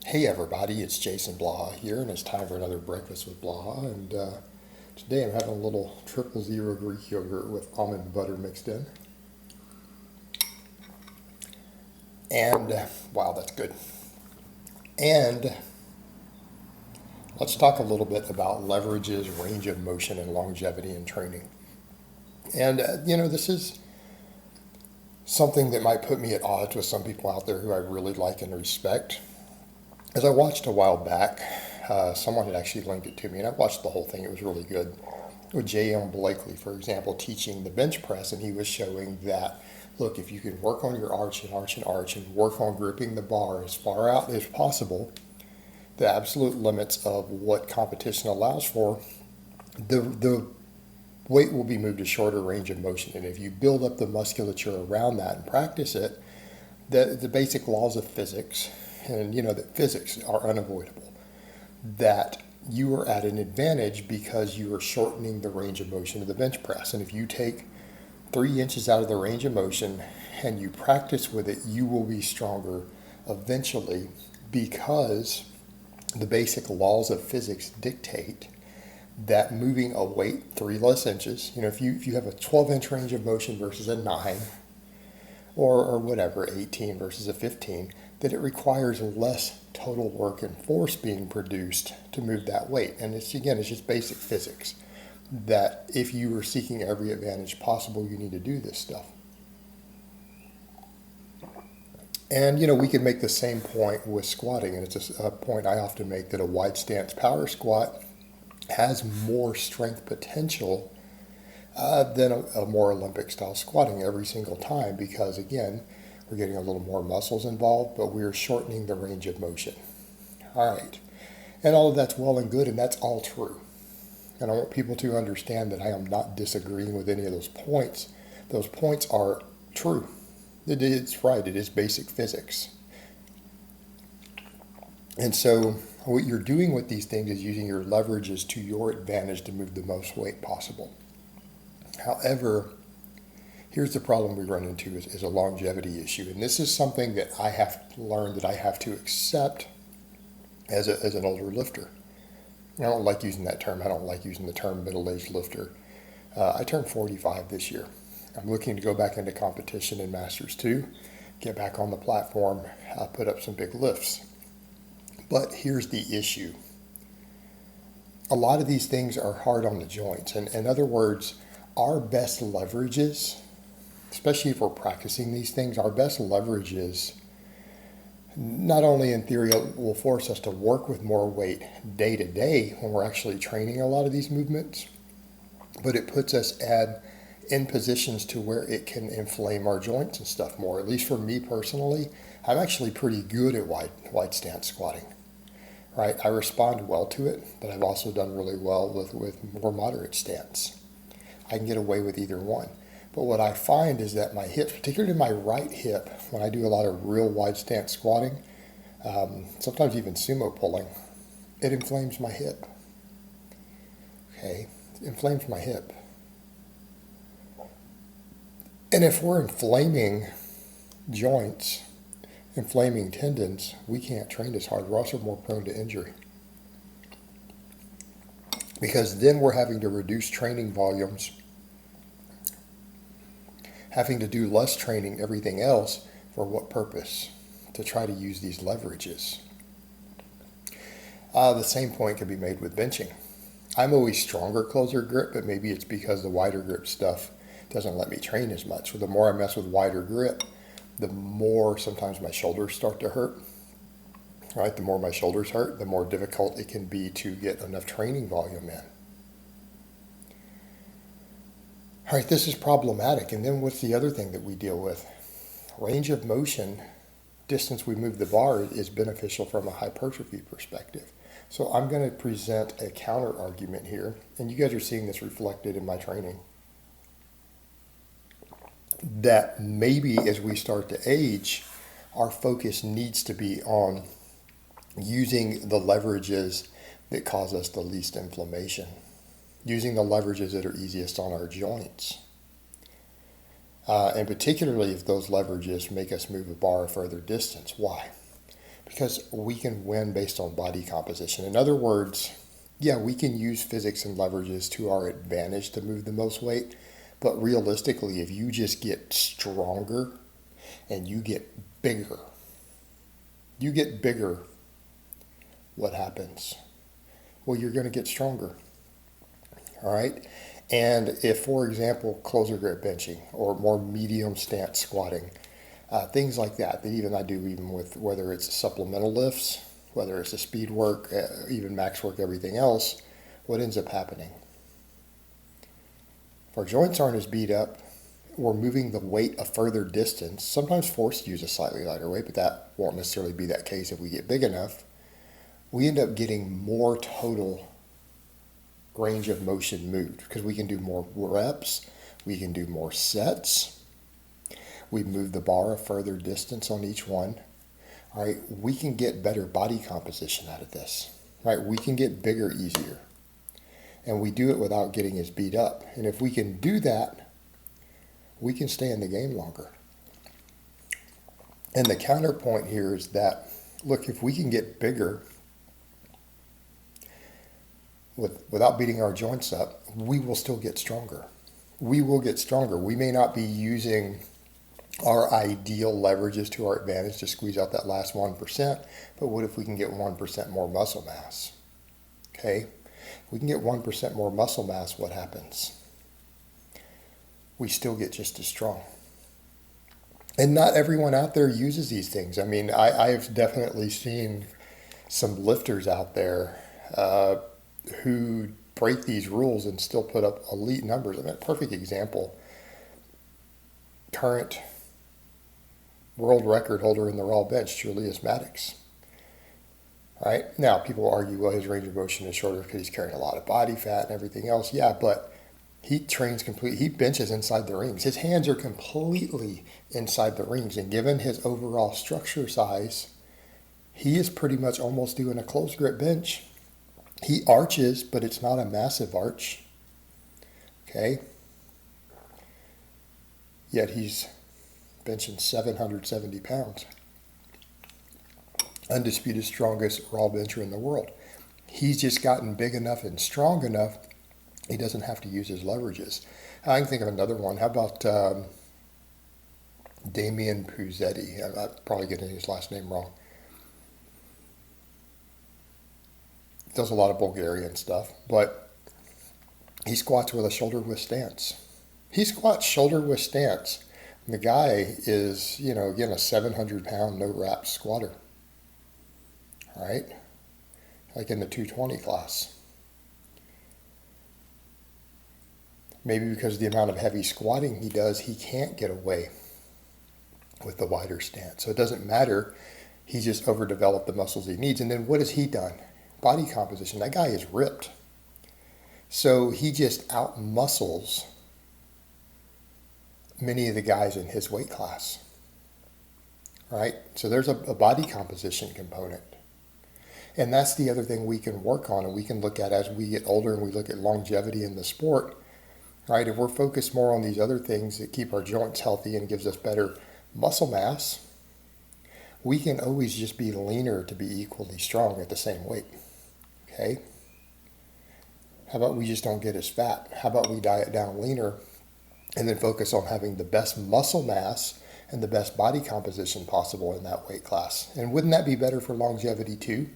Hey everybody, it's Jason Blaha here, and it's time for another breakfast with Blaha. And today I'm having a little 000 Greek yogurt with almond butter mixed in. And wow, that's good. And let's talk a little bit about leverages, range of motion, and longevity in training. And this is something that might put me at odds with some people out there who I really like and respect. As I watched a while back, someone had actually linked it to me, and I watched the whole thing. It was really good. With J.M. Blakely, for example, teaching the bench press, and he was showing that, look, if you can work on your arch and arch and arch and work on gripping the bar as far out as possible, the absolute limits of what competition allows for, the weight will be moved to shorter range of motion. And if you build up the musculature around that and practice it, the basic laws of physics, and that physics are unavoidable, that you are at an advantage because you are shortening the range of motion of the bench press. And if you take 3 inches out of the range of motion and you practice with it, you will be stronger eventually, because the basic laws of physics dictate that moving a weight 3 less inches, if you have a 12-inch range of motion versus a 9, or whatever, 18 versus a 15, that it requires less total work and force being produced to move that weight. And it's just basic physics, that if you are seeking every advantage possible, you need to do this stuff. And we could make the same point with squatting, and it's a point I often make, that a wide stance power squat has more strength potential than a more Olympic style squatting every single time, because again, we're getting a little more muscles involved, but we're shortening the range of motion. All right. And all of that's well and good, and that's all true. And I want people to understand that I am not disagreeing with any of those points. Those points are true. It's right. It is basic physics. And so what you're doing with these things is using your leverages to your advantage to move the most weight possible. However, here's the problem we run into is a longevity issue. And this is something that I have learned that I have to accept as an older lifter. I don't like using that term. I don't like using the term middle-aged lifter. I turned 45 this year. I'm looking to go back into competition in Masters 2, get back on the platform, put up some big lifts. But here's the issue. A lot of these things are hard on the joints. And in other words, our best leverages, especially if we're practicing these things, our best leverages, not only in theory will force us to work with more weight day to day when we're actually training a lot of these movements, but it puts us in positions to where it can inflame our joints and stuff more. At least for me personally, I'm actually pretty good at wide stance squatting. Right? I respond well to it, but I've also done really well with more moderate stance. I can get away with either one. But what I find is that my hips, particularly my right hip, when I do a lot of real wide stance squatting, sometimes even sumo pulling, it inflames my hip. Okay, it inflames my hip. And if we're inflaming joints, inflaming tendons, we can't train as hard. We're also more prone to injury, because then we're having to reduce training volumes, having to do less training, everything else, for what purpose? To try to use these leverages. The same point can be made with benching. I'm always stronger, closer grip, but maybe it's because the wider grip stuff doesn't let me train as much. So the more I mess with wider grip, the more sometimes my shoulders start to hurt. Right? The more my shoulders hurt, the more difficult it can be to get enough training volume in. All right, this is problematic. And then what's the other thing that we deal with? Range of motion, distance we move the bar, is beneficial from a hypertrophy perspective. So I'm going to present a counter argument here, and you guys are seeing this reflected in my training, that maybe as we start to age, our focus needs to be on using the leverages that cause us the least inflammation, using the leverages that are easiest on our joints. And particularly if those leverages make us move a bar a further distance. Why? Because we can win based on body composition. In other words, yeah, we can use physics and leverages to our advantage to move the most weight, but realistically, if you just get stronger and you get bigger, what happens? Well, you're going to get stronger, all right? And if, for example, closer grip benching or more medium stance squatting, things like that even I do even with whether it's supplemental lifts, whether it's the speed work, even max work, everything else, what ends up happening? If our joints aren't as beat up, we're moving the weight a further distance, sometimes forced to use a slightly lighter weight, but that won't necessarily be that case if we get big enough. We end up getting more total range of motion moved because we can do more reps, we can do more sets. We move the bar a further distance on each one. All right, we can get better body composition out of this. Right, we can get bigger easier. And we do it without getting as beat up. And if we can do that, we can stay in the game longer. And the counterpoint here is that, look, if we can get bigger without beating our joints up, we will still get stronger. We will get stronger. We may not be using our ideal leverages to our advantage to squeeze out that last 1%, but what if we can get 1% more muscle mass? Okay, if we can get 1% more muscle mass, what happens? We still get just as strong. And not everyone out there uses these things. I mean, I've definitely seen some lifters out there who break these rules and still put up elite numbers. I mean, perfect example, current world record holder in the raw bench, Julius Maddox. Right? Now, people argue, well, his range of motion is shorter because he's carrying a lot of body fat and everything else. Yeah, but he trains he benches inside the rings. His hands are completely inside the rings. And given his overall structure size, he is pretty much almost doing a close grip bench. He arches, but it's not a massive arch. Okay? Yet he's benching 770 pounds. Undisputed strongest raw bencher in the world. He's just gotten big enough and strong enough, he doesn't have to use his leverages. I can think of another one. How about Damian Puzzetti? I'm probably getting his last name wrong. He does a lot of Bulgarian stuff, but he squats with a shoulder width stance. He squats shoulder width stance. The guy is, again, a 700-pound no-wrap squatter. All right? Like in the 220 class. Maybe because of the amount of heavy squatting he does, he can't get away with the wider stance. So it doesn't matter. He's just overdeveloped the muscles he needs. And then what has he done? Body composition. That guy is ripped. So he just out-muscles many of the guys in his weight class. Right? So there's a body composition component. And that's the other thing we can work on and we can look at as we get older and we look at longevity in the sport. Right? If we're focused more on these other things that keep our joints healthy and gives us better muscle mass, we can always just be leaner to be equally strong at the same weight. Okay? How about we just don't get as fat? How about we diet down leaner and then focus on having the best muscle mass and the best body composition possible in that weight class? And wouldn't that be better for longevity too?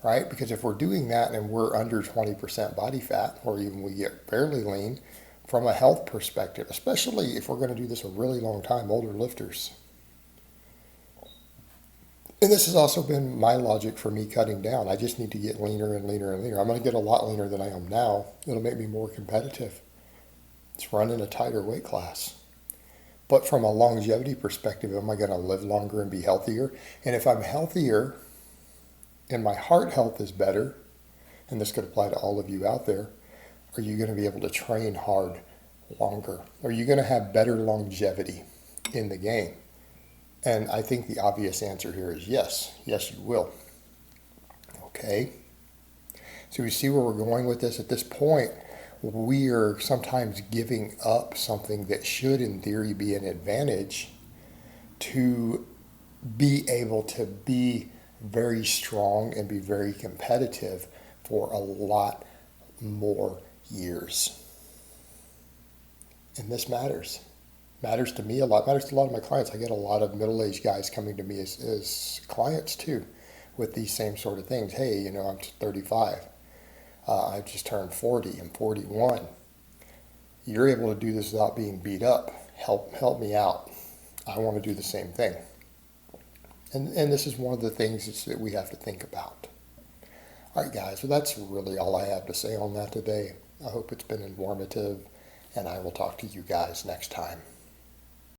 Right? Because if we're doing that and we're under 20% body fat, or even we get fairly lean, from a health perspective, especially if we're going to do this a really long time, older lifters. And this has also been my logic for me cutting down. I just need to get leaner and leaner and leaner. I'm going to get a lot leaner than I am now. It'll make me more competitive. It's running a tighter weight class. But from a longevity perspective, am I going to live longer and be healthier? And if I'm healthier and my heart health is better, and this could apply to all of you out there, are you going to be able to train hard longer? Are you going to have better longevity in the game? And I think the obvious answer here is yes. Yes, you will. Okay. So we see where we're going with this. At this point, we are sometimes giving up something that should, in theory, be an advantage to be able to be very strong and be very competitive for a lot more years. And this matters. Matters to me a lot, matters to a lot of my clients. I get a lot of middle-aged guys coming to me as clients too with these same sort of things. Hey, you know, I'm 35. I just turned 40. I'm 41. You're able to do this without being beat up. Help me out. I want to do the same thing. And this is one of the things that we have to think about. All right, guys, well, that's really all I have to say on that today. I hope it's been informative, and I will talk to you guys next time.